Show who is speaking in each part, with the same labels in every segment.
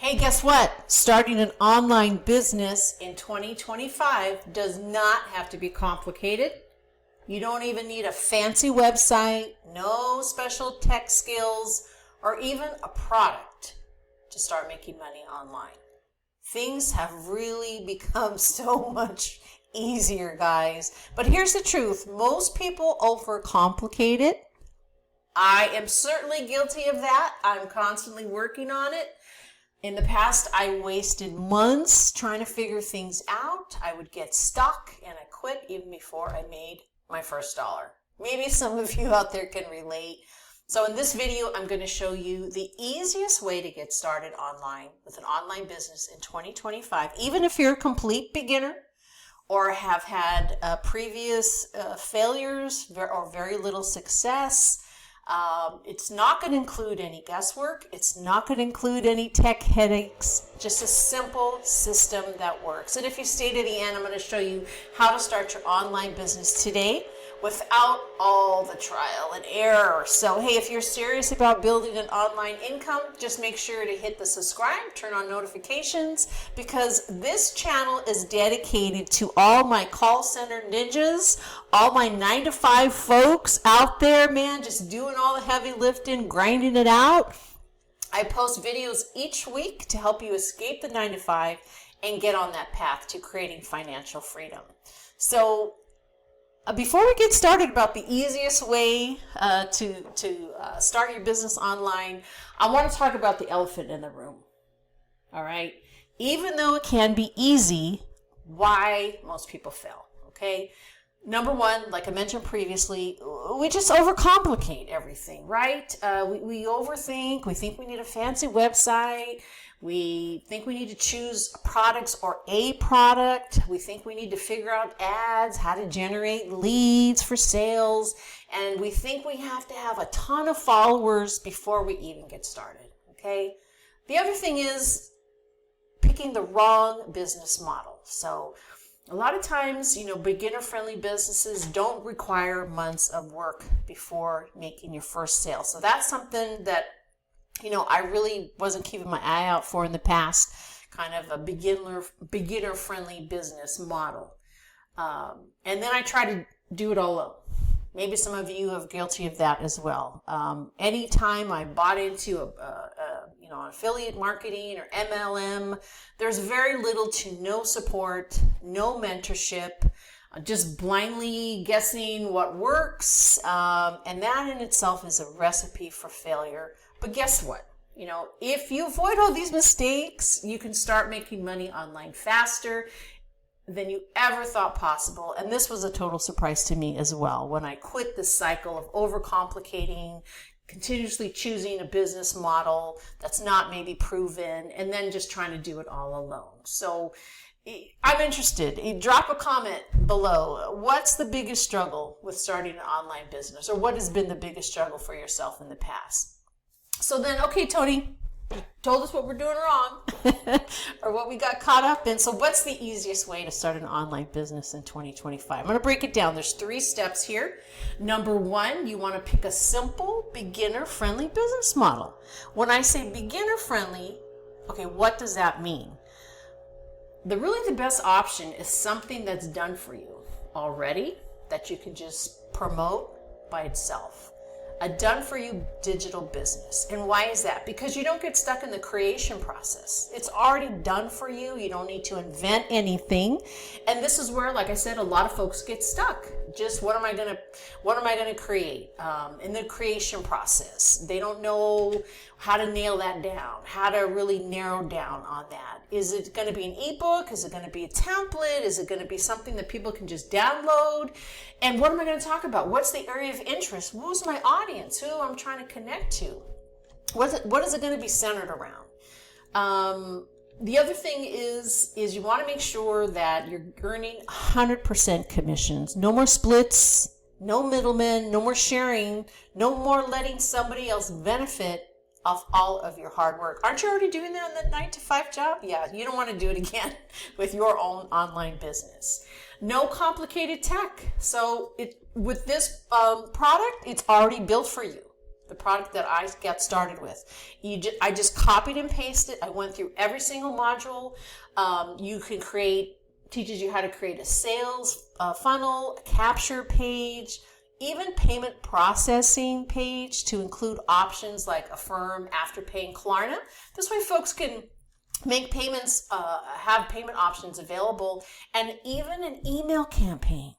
Speaker 1: Hey, guess what? Starting an online business in 2025 does not have to be complicated. You don't even need a fancy website, no special tech skills, or even a product to start making money online. Things have really become so much easier, guys. But here's the truth. Most people overcomplicate it. I am certainly guilty of that. I'm constantly working on it. In the past, I wasted months trying to figure things out. I would get stuck and I quit even before I made my first dollar. Maybe some of you out there can relate. So in this video, I'm going to show you the easiest way to get started online with an online business in 2025, even if you're a complete beginner or have had previous failures or very little success. It's not going to include any guesswork. It's not going to include any tech headaches, just a simple system that works. And if you stay to the end, I'm going to show you how to start your online business today without all the trial and error. So, hey, if you're serious about building an online income, just make sure to hit the subscribe, turn on notifications, because this channel is dedicated to all my call center ninjas, all my 9-to-5 folks out there, man, just doing all the heavy lifting, grinding it out. I post videos each week to help you escape the 9-to-5 and get on that path to creating financial freedom. So, before we get started about the easiest way to start your business online, I want to talk about the elephant in the room. All right? Even though it can be easy, why most people fail, okay? Number one, like I mentioned previously, we just overcomplicate everything, right? We overthink. We think we need a fancy website. We think we need to choose products or a product. We think we need to figure out ads, how to generate leads for sales. And we think we have to have a ton of followers before we even get started, okay? The other thing is picking the wrong business model. So a lot of times, beginner-friendly businesses don't require months of work before making your first sale. So that's something that I really wasn't keeping my eye out for in the past, kind of a beginner-friendly business model. And then I try to do it all alone. Maybe some of you are guilty of that as well. Anytime I bought into affiliate marketing or MLM, there's very little to no support, no mentorship, just blindly guessing what works. And that in itself is a recipe for failure. But guess what? If you avoid all these mistakes, you can start making money online faster than you ever thought possible. And this was a total surprise to me as well when I quit this cycle of overcomplicating, continuously choosing a business model that's not maybe proven, and then just trying to do it all alone. So I'm interested. Drop a comment below. What's the biggest struggle with starting an online business, or what has been the biggest struggle for yourself in the past? So then, okay, Toni, you told us what we're doing wrong or what we got caught up in. So what's the easiest way to start an online business in 2025? I'm going to break it down. There's 3 steps here. Number 1, you want to pick a simple, beginner-friendly business model. When I say beginner-friendly, okay, what does that mean? Really the best option is something that's done for you already that you can just promote by itself. A done-for-you digital business. And why is that? Because you don't get stuck in the creation process. It's already done for you. You don't need to invent anything. And this is where, like I said, a lot of folks get stuck. Just what am I gonna create in the creation process? They don't know how to nail that down, how to really narrow down on that. Is it going to be an ebook? Is it going to be a template? Is it going to be something that people can just download? And what am I going to talk about? What's the area of interest? Who's my audience? Who I'm trying to connect to? What is it going to be centered around? The other thing is you want to make sure that you're earning 100% commissions. No more splits, no middlemen, no more sharing, no more letting somebody else benefit off all of your hard work. Aren't you already doing that on the 9-to-5 job? Yeah, you don't want to do it again with your own online business. No complicated tech. So with this product, it's already built for you. the product that I got started with. I just copied and pasted. I went through every single module. You can teaches you how to create a sales funnel, a capture page, even payment processing page to include options like Affirm, Afterpay, and Klarna. This way folks can make payments, have payment options available, and even an email campaign.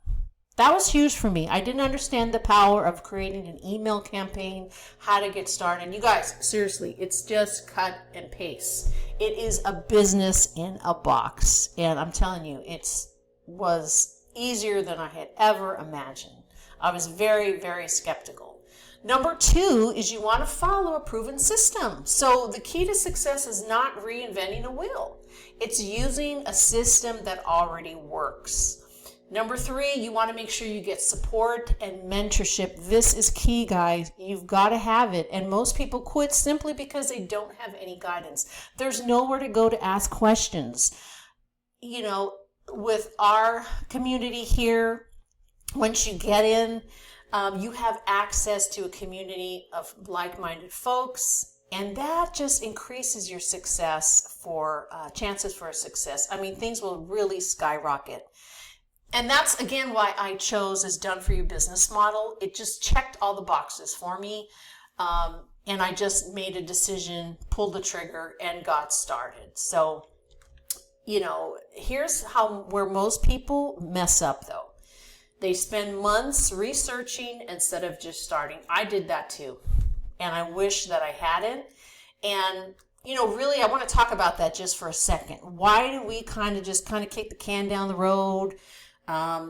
Speaker 1: That was huge for me. I didn't understand the power of creating an email campaign, how to get started. You guys, seriously, it's just cut and paste. It is a business in a box. And I'm telling you, it was easier than I had ever imagined. I was very, very skeptical. Number 2 is you want to follow a proven system. So the key to success is not reinventing a wheel. It's using a system that already works. Number 3, you want to make sure you get support and mentorship. This is key, guys. You've got to have it. And most people quit simply because they don't have any guidance. There's nowhere to go to ask questions. You know, with our community here, once you get in, you have access to a community of like-minded folks, and that just increases your success for chances for success. I mean, things will really skyrocket. And that's, again, why I chose this Done For You business model. It just checked all the boxes for me. And I just made a decision, pulled the trigger, and got started. So, you know, here's where most people mess up, though. They spend months researching instead of just starting. I did that too. And I wish that I hadn't. And, you know, really, I want to talk about that just for a second. Why do we kind of kick the can down the road?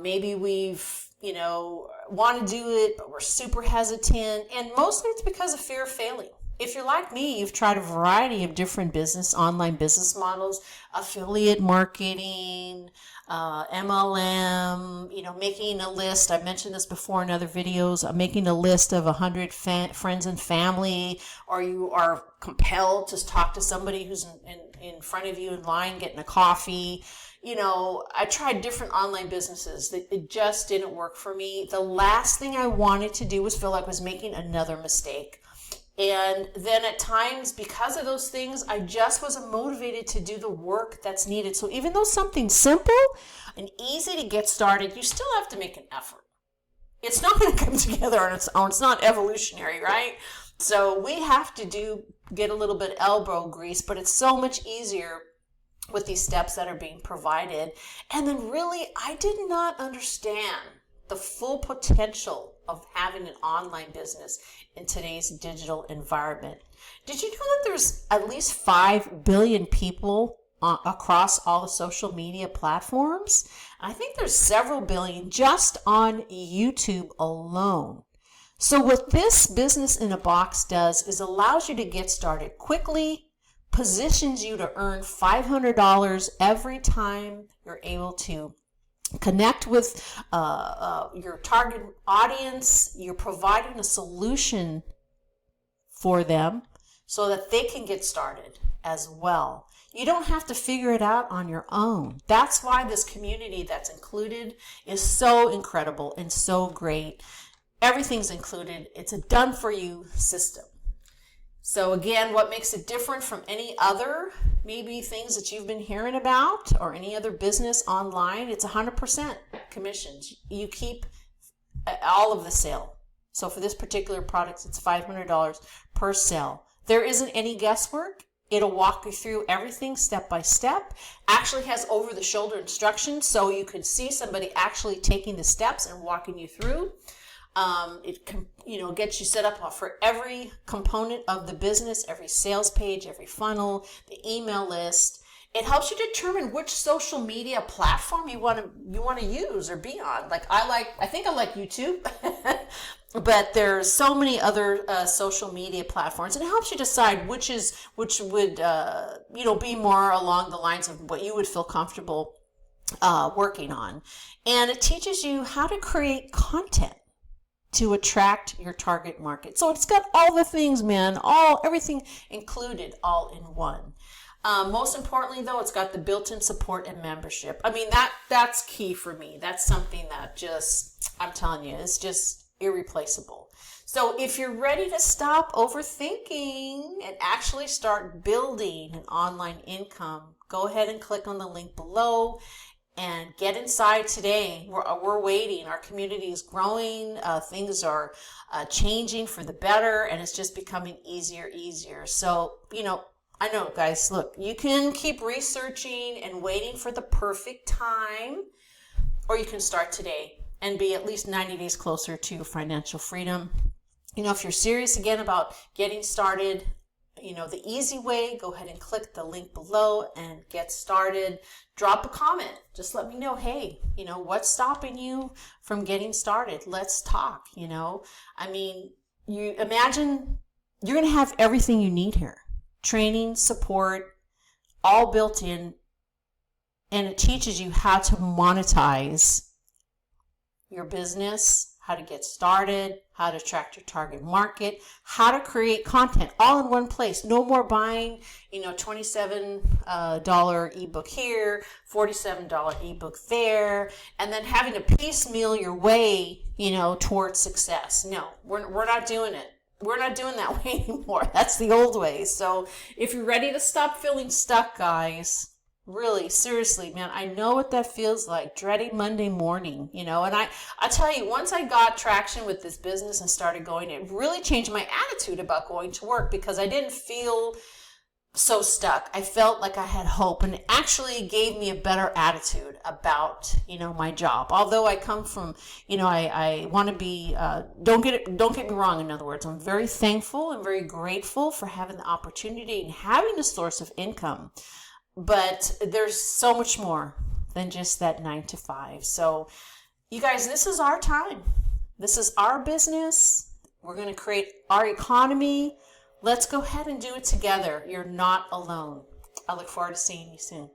Speaker 1: Maybe we've, you know, want to do it, but we're super hesitant. And mostly it's because of fear of failing. If you're like me, you've tried a variety of different online business models, affiliate marketing, MLM, you know, making a list. I mentioned this before in other videos. I'm making a list of 100 friends and family, or you are compelled to talk to somebody who's in front of you in line getting a coffee. You know, I tried different online businesses. It just didn't work for me. The last thing I wanted to do was feel like I was making another mistake. And then at times, because of those things, I just wasn't motivated to do the work that's needed. So even though something's simple and easy to get started, you still have to make an effort. It's not going to come together on its own. It's not evolutionary, right? So we have to get a little bit elbow grease, but it's so much easier with these steps that are being provided. And then really, I did not understand the full potential of having an online business in today's digital environment. Did you know that there's at least 5 billion people across all the social media platforms? I think there's several billion just on YouTube alone. So what this business in a box does is allows you to get started quickly, positions you to earn $500 every time you're able to connect with your target audience. You're providing a solution for them so that they can get started as well. You don't have to figure it out on your own. That's why this community that's included is so incredible and so great. Everything's included. It's a done-for-you system. So again, what makes it different from any other maybe things that you've been hearing about or any other business online? It's 100% commissions. You keep all of the sale. So for this particular product, it's $500 per sale. There isn't any guesswork. It'll walk you through everything step by step. Actually has over-the-shoulder instructions, so you can see somebody actually taking the steps and walking you through. It can, gets you set up for every component of the business, every sales page, every funnel, the email list. It helps you determine which social media platform you want to use or be on. I think I like YouTube, but there's so many other social media platforms. And it helps you decide which would be more along the lines of what you would feel comfortable working on. And it teaches you how to create content to attract your target market. So it's got all the things, man, everything included all in one. Most importantly, though, it's got the built-in support and membership. I mean, that's key for me. That's something that I'm telling you, it's just irreplaceable. So if you're ready to stop overthinking and actually start building an online income, go ahead and click on the link below and get inside today. We're waiting. Our community is growing. Things are changing for the better, and it's just becoming easier. So, I know, guys, look, you can keep researching and waiting for the perfect time, or you can start today and be at least 90 days closer to financial freedom. If you're serious again about getting started, the easy way, go ahead and click the link below and get started. Drop a comment. Just let me know, hey, what's stopping you from getting started? Let's talk, you imagine you're going to have everything you need here. Training, support, all built in, and it teaches you how to monetize your business, how to get started, how to attract your target market, how to create content all in one place. No more buying, $27 ebook here, $47 ebook there, and then having to piecemeal your way, towards success. No, we're not doing it. We're not doing that way anymore. That's the old way. So if you're ready to stop feeling stuck, guys, really, seriously, man, I know what that feels like, dreading Monday morning, and I tell you, once I got traction with this business and started going, it really changed my attitude about going to work, because I didn't feel so stuck. I felt like I had hope, and it actually gave me a better attitude about, my job. Although I come from, I want to be, don't get me wrong. In other words, I'm very thankful and very grateful for having the opportunity and having a source of income. But there's so much more than just that 9 to 5. So you guys, this is our time. This is our business. We're going to create our economy. Let's go ahead and do it together. You're not alone. I look forward to seeing you soon.